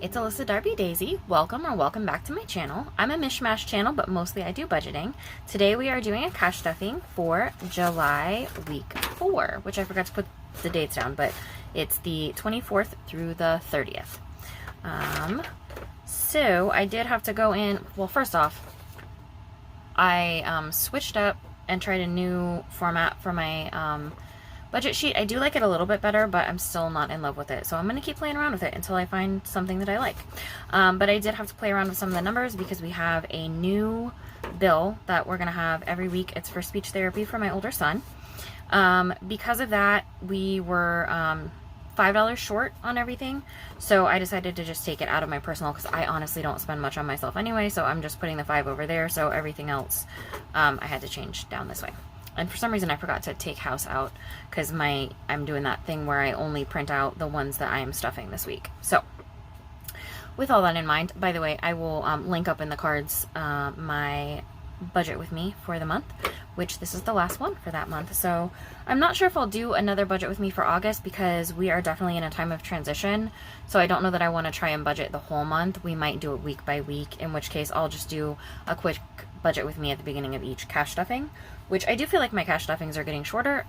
it's Alyssa Darby Daisy. Welcome or welcome back to my channel. I'm a mishmash channel, but mostly I do budgeting. Today we are doing a cash stuffing for July week 4, which I forgot to put the dates down, but it's the 24th through the 30th. So I did have to go in, well, first off, I switched up and tried a new format for my budget sheet. I do like it a little bit better, but I'm still not in love with it. So I'm going to keep playing around with it until I find something that I like. But I did have to play around with some of the numbers because we have a new bill that we're going to have every week. It's for speech therapy for my older son. Because of that, we were $5 short on everything. So I decided to just take it out of my personal because I honestly don't spend much on myself anyway. So I'm just putting the 5 over there. So everything else I had to change down this way. And for some reason I forgot to take house out because I'm doing that thing where I only print out the ones that I am stuffing this week. So with all that in mind, by the way, I will link up in the cards my budget with me for the month, which this is the last one for that month. So I'm not sure if I'll do another budget with me for August because we are definitely in a time of transition. So I don't know that I want to try and budget the whole month. We might do it week by week, in which case I'll just do a quick budget with me at the beginning of each cash stuffing, which I do feel like my cash stuffings are getting shorter,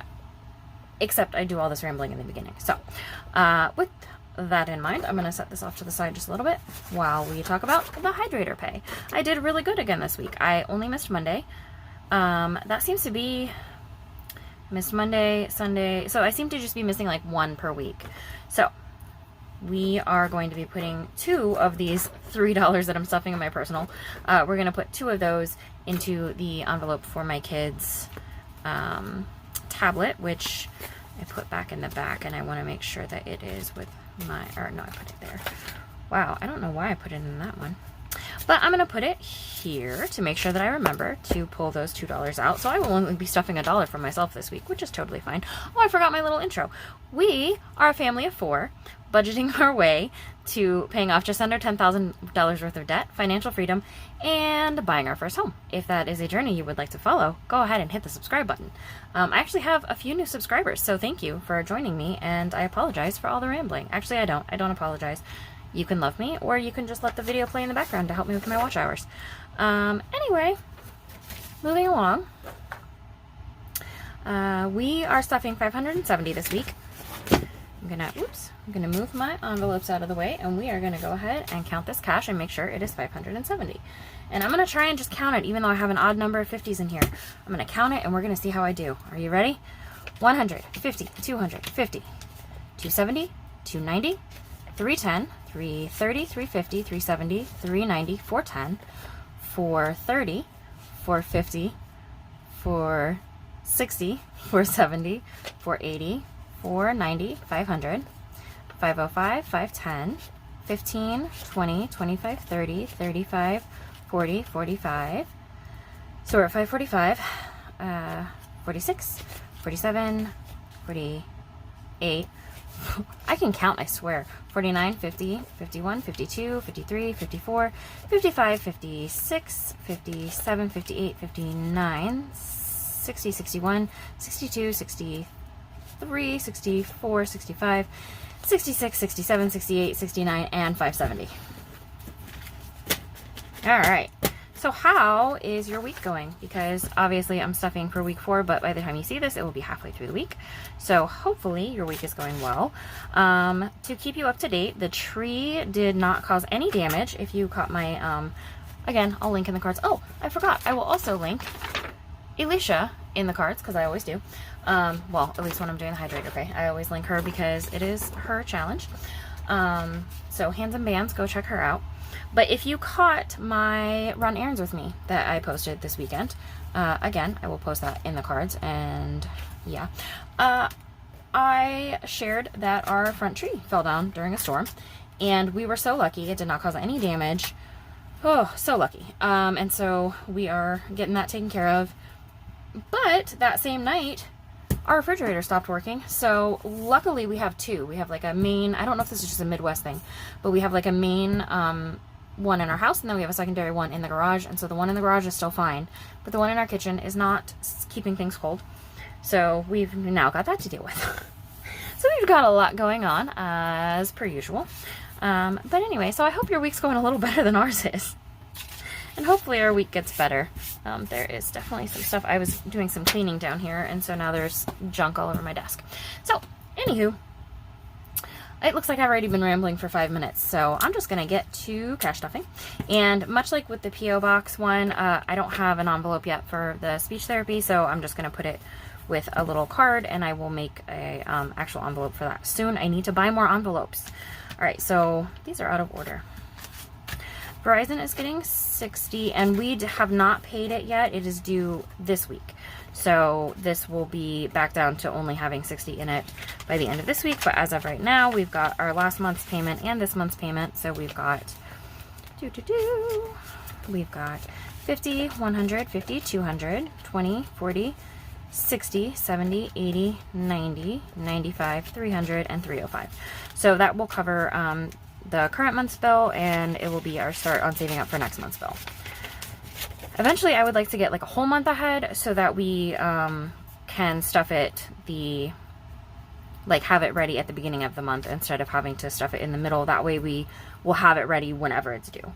except I do all this rambling in the beginning. So with that in mind, I'm going to set this off to the side just a little bit while we talk about the hydrator pay. I did really good again this week. I only missed Monday. That seems to be missed Monday, Sunday. So I seem to just be missing like one per week. So we are going to be putting 2 of these $3 that I'm stuffing in my personal. We're going to put 2 of those into the envelope for my kids' tablet, which I put back in the back, and I want to make sure that it is with my, or no, I put it there. Wow, I don't know why I put it in that one. But I'm going to put it here to make sure that I remember to pull those $2 out. So I will only be stuffing $1 for myself this week, which is totally fine. Oh, I forgot my little intro. We are a family of 4, budgeting our way to paying off just under $10,000 worth of debt, financial freedom, and buying our first home. If that is a journey you would like to follow, go ahead and hit the subscribe button. I actually have a few new subscribers, so thank you for joining me, and I apologize for all the rambling. Actually, I don't apologize. You can love me, or you can just let the video play in the background to help me with my watch hours. Anyway, moving along. We are stuffing 570 this week. I'm gonna move my envelopes out of the way, and we are gonna go ahead and count this cash and make sure it is 570. And I'm gonna try and just count it, even though I have an odd number of 50s in here. I'm gonna count it, and we're gonna see how I do. Are you ready? 100, 50, 250, 270, 290, 310, 330, 350, 370, 390, 410, 430, 450, 460, 470, 480, 490, 500, 505, 510, 15, 20, 25, 30, 35, 40, 45. So we're at 545, 46, 47, 48. I can count, I swear. 49, 50, 51, 52, 53, 54, 55, 56, 57, 58, 59, 60, 61, 62, 63, 64, 65, 66, 67, 68, 69, and 570. All right. So how is your week going? Because obviously I'm stuffing for week 4, but by the time you see this, it will be halfway through the week. So hopefully your week is going well. To keep you up to date, the tree did not cause any damage. If you caught my, again, I'll link in the cards. Oh, I forgot. I will also link Alicia in the cards, because I always do. Well, at least when I'm doing the hydrator pay, I always link her because it is her challenge. So Hands and Bands, go check her out. But if you caught my run errands with me that I posted this weekend, again, I will post that in the cards. And yeah, I shared that our front tree fell down during a storm, and we were so lucky it did not cause any damage. Oh, so lucky. And so we are getting that taken care of. But that same night, our refrigerator stopped working. So luckily we have 2. We have like a main, I don't know if this is just a Midwest thing, but we have like a main one in our house, and then we have a secondary one in the garage. And so the one in the garage is still fine, but the one in our kitchen is not keeping things cold. So we've now got that to deal with. So we've got a lot going on as per usual. But anyway, so I hope your week's going a little better than ours is. And hopefully our week gets better. There is definitely some stuff. I was doing some cleaning down here, and so now there's junk all over my desk. So, anywho, it looks like I've already been rambling for 5 minutes, so I'm just going to get to cash stuffing. And much like with the P.O. Box one, I don't have an envelope yet for the speech therapy, so I'm just going to put it with a little card, and I will make a actual envelope for that soon. I need to buy more envelopes. All right, so these are out of order. Verizon is getting $60, and we have not paid it yet. It is due this week. So this will be back down to only having $60 in it by the end of this week. But as of right now, we've got our last month's payment and this month's payment. So we've got, we've got 50, 100, 50, 200, 20, 40, 60, 70, 80, 90, 95, 300, and 305. So that will cover the current month's bill, and it will be our start on saving up for next month's bill. Eventually, I would like to get like a whole month ahead so that we can stuff it have it ready at the beginning of the month instead of having to stuff it in the middle. That way we will have it ready whenever it's due.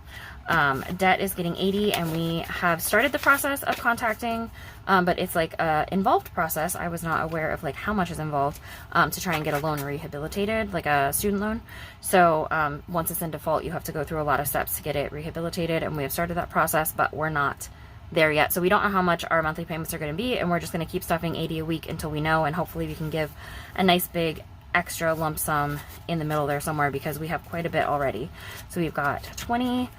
Debt is getting 80, and we have started the process of contacting, but it's like a involved process. I was not aware of like how much is involved to try and get a loan rehabilitated, like a student loan. So once it's in default, you have to go through a lot of steps to get it rehabilitated, and we have started that process, but we're not there yet. So we don't know how much our monthly payments are going to be, and we're just going to keep stuffing 80 a week until we know, and hopefully we can give a nice big extra lump sum in the middle there somewhere, because we have quite a bit already. So we've got 20,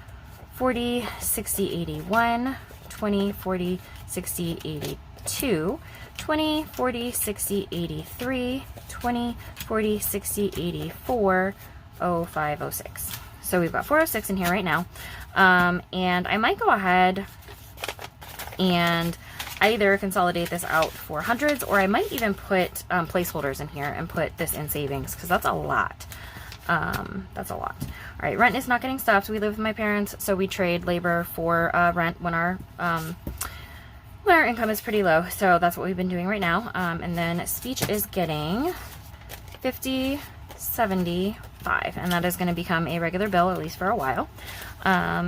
40, 60, 81, 20, 40, 60, 82, 20, 40, 60, 83, 20, 40, 60, 84, 05, 06. So we've got 406 in here right now. And I might go ahead and either consolidate this out for hundreds, or I might even put placeholders in here and put this in savings, because that's a lot. That's a lot. All right, rent is not getting stopped. We live with my parents, so we trade labor for rent when our income is pretty low. So that's what we've been doing right now. And then speech is getting 50, 75, and that is going to become a regular bill, at least for a while.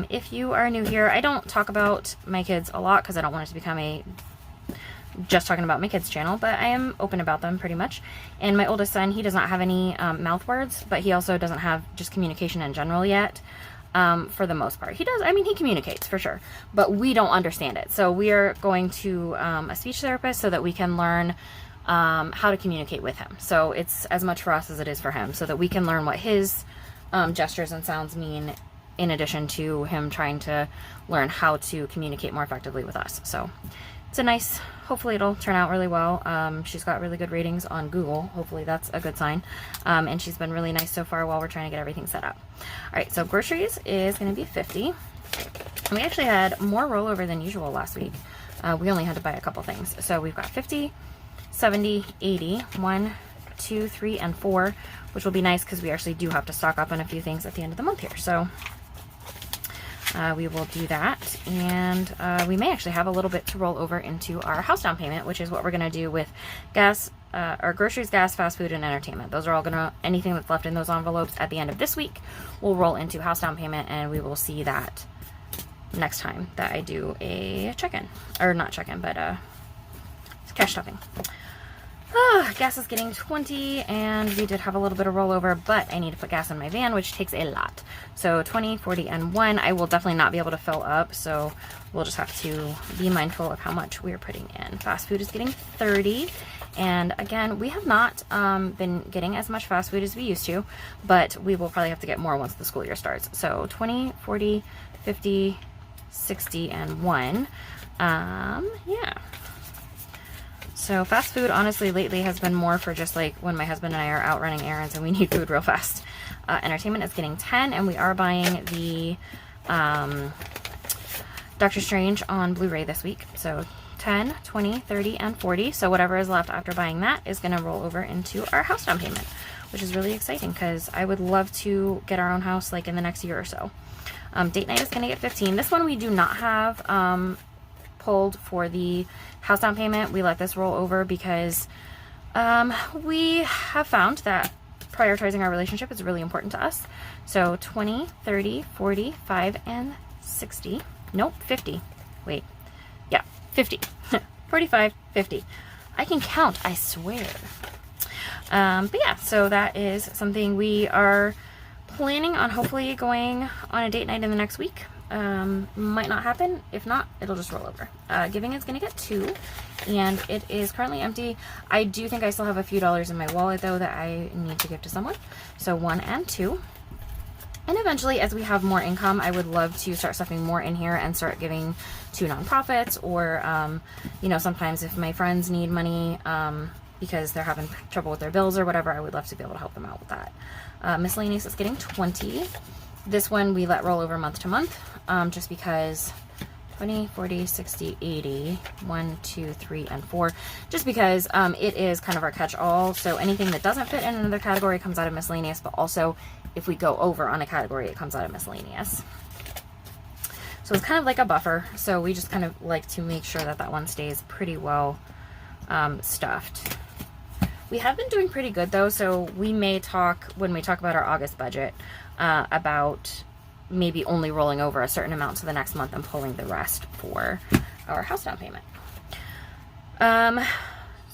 If you are new here, I don't talk about my kids a lot because I don't want it to become a just talking about my kids channel, but I am open about them pretty much. And my oldest son, he does not have any mouth words, but he also doesn't have just communication in general yet. For the most part, he does. I mean, he communicates for sure, but we don't understand it. So we are going to a speech therapist so that we can learn how to communicate with him. So it's as much for us as it is for him, so that we can learn what his gestures and sounds mean, in addition to him trying to learn how to communicate more effectively with us. So it's a nice, hopefully it'll turn out really well. She's got really good ratings on Google. Hopefully that's a good sign. And she's been really nice so far while we're trying to get everything set up. All right, so groceries is going to be 50. And we actually had more rollover than usual last week. We only had to buy a couple things. So we've got 50, 70, 80, 1, 2, 3, and 4, which will be nice because we actually do have to stock up on a few things at the end of the month here. So we will do that, and we may actually have a little bit to roll over into our house down payment, which is what we're going to do with gas, our groceries, gas, fast food, and entertainment. Those are all going to, anything that's left in those envelopes at the end of this week will roll into house down payment, and we will see that next time that I do a check-in, or not check-in, but cash stuffing. Gas is getting 20, and we did have a little bit of rollover, but I need to put gas in my van, which takes a lot. So 20, 40, and 1. I will definitely not be able to fill up, so we'll just have to be mindful of how much we're putting in. Fast food is getting 30, and again, we have not been getting as much fast food as we used to, but we will probably have to get more once the school year starts. So 20, 40, 50, 60, and 1. Yeah. So fast food, honestly, lately has been more for just like when my husband and I are out running errands and we need food real fast. Entertainment is getting 10, and we are buying the Doctor Strange on Blu-ray this week. So 10, 20, 30, and 40. So whatever is left after buying that is going to roll over into our house down payment, which is really exciting because I would love to get our own house like in the next year or so. Date night is going to get 15. This one we do not have pulled for the house down payment. We let this roll over because we have found that prioritizing our relationship is really important to us. So 20, 30, 40, 5, and 60. Nope, 50. Wait. Yeah, 50. 45, 50. I can count, I swear. But yeah, so that is something we are planning on hopefully going on a date night in the next week. Might not happen. If not, it'll just roll over. Giving is going to get 2, and it is currently empty. I do think I still have a few dollars in my wallet, though, that I need to give to someone. So 1 and 2. And eventually, as we have more income, I would love to start stuffing more in here and start giving to nonprofits, or, you know, sometimes if my friends need money because they're having trouble with their bills or whatever, I would love to be able to help them out with that. Miscellaneous is getting 20. This one we let roll over month to month, just because 20, 40, 60, 80, 1, 2, 3, and 4, just because it is kind of our catch-all. So anything that doesn't fit in another category comes out of miscellaneous, but also if we go over on a category, it comes out of miscellaneous. So it's kind of like a buffer. So we just kind of like to make sure that that one stays pretty well stuffed. We have been doing pretty good though, so we may talk, when we talk about our August budget, about maybe only rolling over a certain amount to the next month and pulling the rest for our house down payment.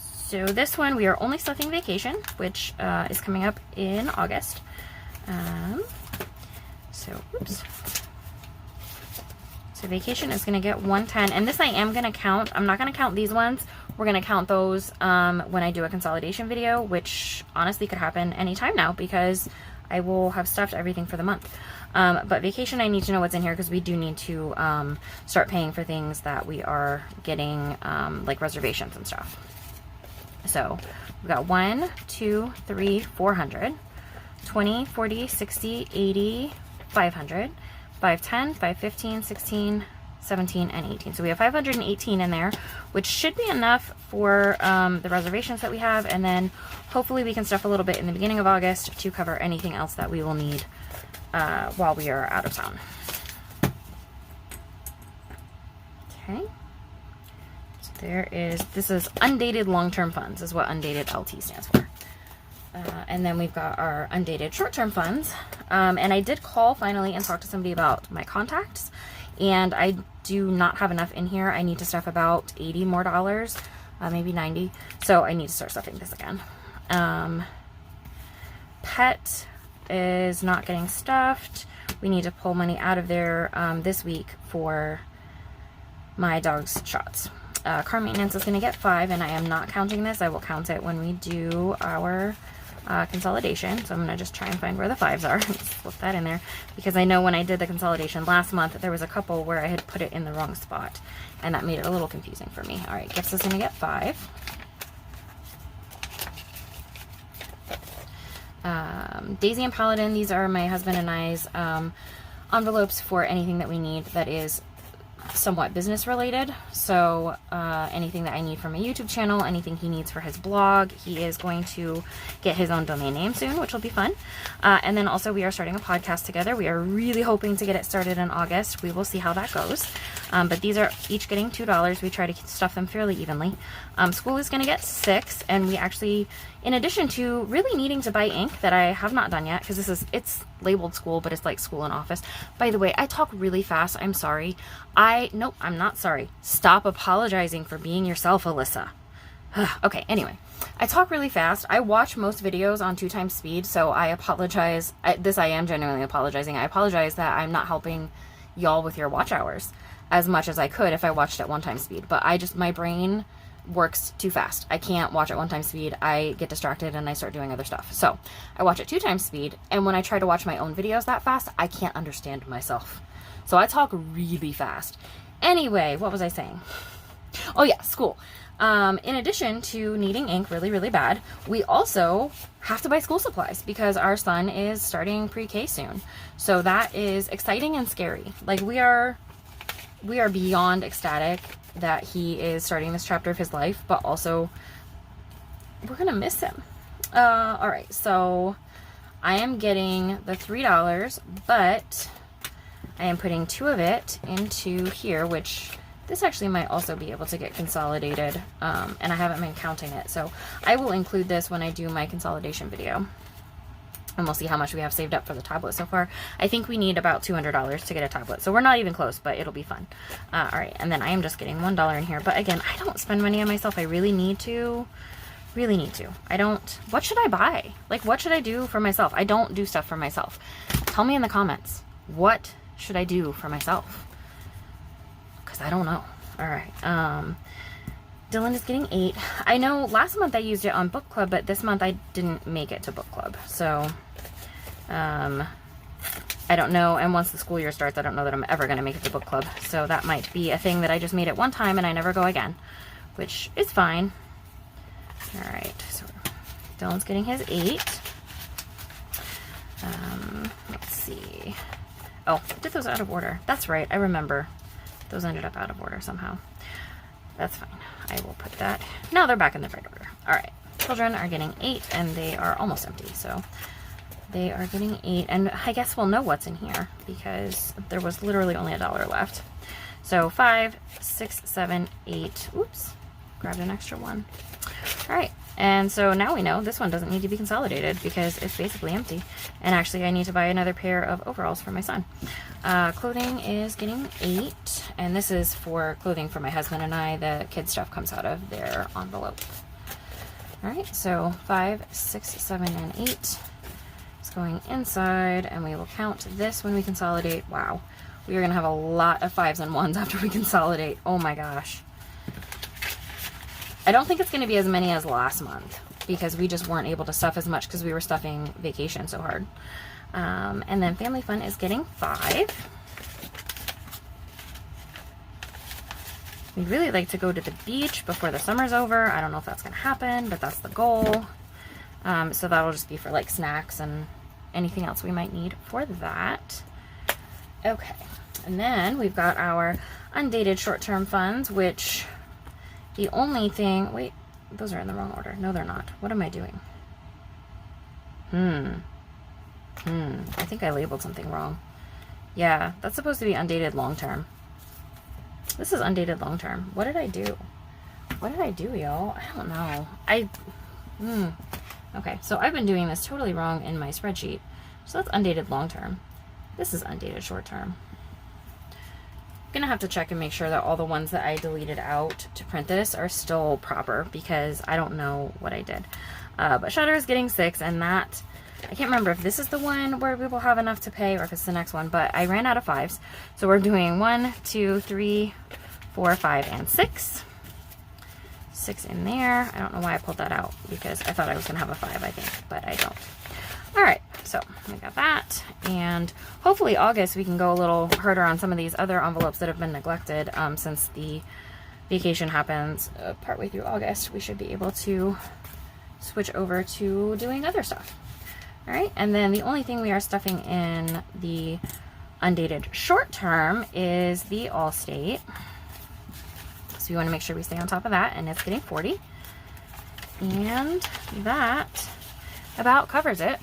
So this one, we are only stuffing vacation, which is coming up in August. Oops. So vacation is going to get 110, and this I am going to count. I'm not going to count these ones. We're going to count those when I do a consolidation video, which honestly could happen anytime now because I will have stuffed everything for the month. But vacation, I need to know what's in here because we do need to start paying for things that we are getting, like reservations and stuff. So we've got 1, 2, 3, 400, 20, 40, 60, 80, 500, 510, 515, 16, 17, and 18. So we have 518 in there, which should be enough for the reservations that we have, and then hopefully we can stuff a little bit in the beginning of August to cover anything else that we will need while we are out of town. Okay. So this is undated long-term funds is what undated LT stands for. And then we've got our undated short-term funds. And I did call finally and talk to somebody about my contacts. And I do not have enough in here. I need to stuff about $80 more, maybe 90. So I need to start stuffing this again. Pet is not getting stuffed. We need to pull money out of there this week for my dog's shots. Car maintenance is going to get 5, and I am not counting this. I will count it when we do our consolidation. So I'm going to just try and find where the 5s are. Let's flip that in there because I know when I did the consolidation last month, there was a couple where I had put it in the wrong spot, and that made it a little confusing for me. All right, gifts is going to get 5. Daisy and Paladin, these are my husband and I's envelopes for anything that we need that is somewhat business related. So anything that I need for my YouTube channel, anything he needs for his blog. He is going to get his own domain name soon, which will be fun. And then also we are starting a podcast together. We are really hoping to get it started in August. We will see how that goes. But these are each getting $2. We try to stuff them fairly evenly. School is going to get 6, and we actually, in addition to really needing to buy ink that I have not done yet, because it's labeled school, but it's like school and office. By the way, I talk really fast. I'm sorry. Nope, I'm not sorry. Stop apologizing for being yourself, Alyssa. Okay, anyway, I talk really fast. I watch most videos on 2 times speed, so I apologize. I am genuinely apologizing. I apologize that I'm not helping y'all with your watch hours as much as I could if I watched at 1 time speed, but my brain works too fast. I can't watch at 1 time speed. I get distracted and I start doing other stuff. So I watch at 2 times speed, and when I try to watch my own videos that fast, I can't understand myself. So I talk really fast. Anyway, what was I saying? Oh yeah, school. In addition to needing ink really, really bad, we also have to buy school supplies because our son is starting pre-K soon. So that is exciting and scary. Like we are beyond ecstatic that he is starting this chapter of his life, but also we're gonna miss him. All right, so I am getting the $3, but I am putting 2 of it into here, which this actually might also be able to get consolidated, and I haven't been counting it, so I will include this when I do my consolidation video. And we'll see how much we have saved up for the tablet so far. I think we need about $200 to get a tablet. So we're not even close, but it'll be fun. All right, and then I am just getting $1 in here. But again, I don't spend money on myself. I really need to. Really need to. I don't. What should I buy? Like, what should I do for myself? I don't do stuff for myself. Tell me in the comments. What should I do for myself? Because I don't know. All right. Dylan is getting 8. I know last month I used it on book club, but this month I didn't make it to book club. So, I don't know. And once the school year starts, I don't know that I'm ever going to make it to book club. So that might be a thing that I just made it one time and I never go again, which is fine. All right. So Dylan's getting his 8. Let's see. Oh, I did those out of order. That's right. I remember. Those ended up out of order somehow. That's fine. I will put that. Now they're back in the right order. All right. Children are getting 8 and they are almost empty. So they are getting 8. And I guess we'll know what's in here because there was literally only $1 left. So 5, 6, 7, 8. Oops. Grabbed an extra one. All right. And so now we know this one doesn't need to be consolidated because it's basically empty. And actually I need to buy another pair of overalls for my son. Clothing is getting 8. And this is for clothing for my husband and I. The kid stuff comes out of their envelope. All right. So 5, 6, 7, and 8 is going inside. And we will count this when we consolidate. Wow. We are going to have a lot of 5s and 1s after we consolidate. Oh my gosh. I don't think it's going to be as many as last month because we just weren't able to stuff as much because we were stuffing vacation so hard. And then Family Fun is getting 5. We'd really like to go to the beach before the summer's over. I don't know if that's going to happen, but that's the goal. So that'll just be for like snacks and anything else we might need for that. Okay. And then we've got our undated short-term funds, which... The only thing, wait, those are in the wrong order. No, they're not. What am I doing? I think I labeled something wrong. Yeah, that's supposed to be undated long-term. This is undated long-term. What did I do? What did I do, y'all? I don't know. Okay, so I've been doing this totally wrong in my spreadsheet. So that's undated long-term. This is undated short-term. Gonna have to check and make sure that all the ones that I deleted out to print this are still proper because I don't know what I did. But Shutter is getting 6, and that, I can't remember if this is the one where we will have enough to pay or if it's the next one, but I ran out of 5s. So we're doing 1, 2, 3, 4, 5, and 6. 6 in there. I don't know why I pulled that out because I thought I was gonna have a 5, I think, but I don't. All right, so we got that, and hopefully August we can go a little harder on some of these other envelopes that have been neglected since the vacation happens partway through August. We should be able to switch over to doing other stuff. All right, and then the only thing we are stuffing in the undated short term is the Allstate. So we want to make sure we stay on top of that, and it's getting 40. And that about covers it.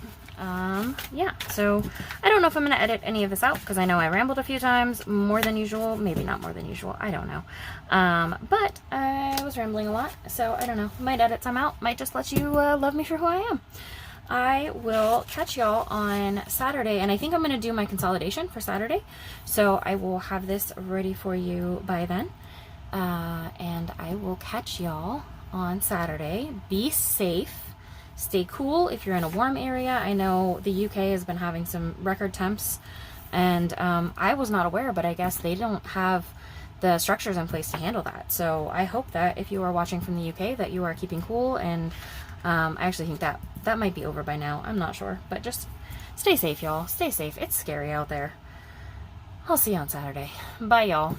Yeah, so I don't know if I'm going to edit any of this out because I know I rambled a few times, more than usual, maybe not more than usual, I don't know. But I was rambling a lot, so I don't know, might edit some out, might just let you love me for who I am. I will catch y'all on Saturday, and I think I'm going to do my consolidation for Saturday, so I will have this ready for you by then, and I will catch y'all on Saturday. Be safe. Stay cool if you're in a warm area. I know the UK has been having some record temps, and I was not aware, but I guess they don't have the structures in place to handle that. So I hope that if you are watching from the UK that you are keeping cool, and I actually think that might be over by now. I'm not sure, but just stay safe, y'all. Stay safe. It's scary out there. I'll see you on Saturday. Bye, y'all.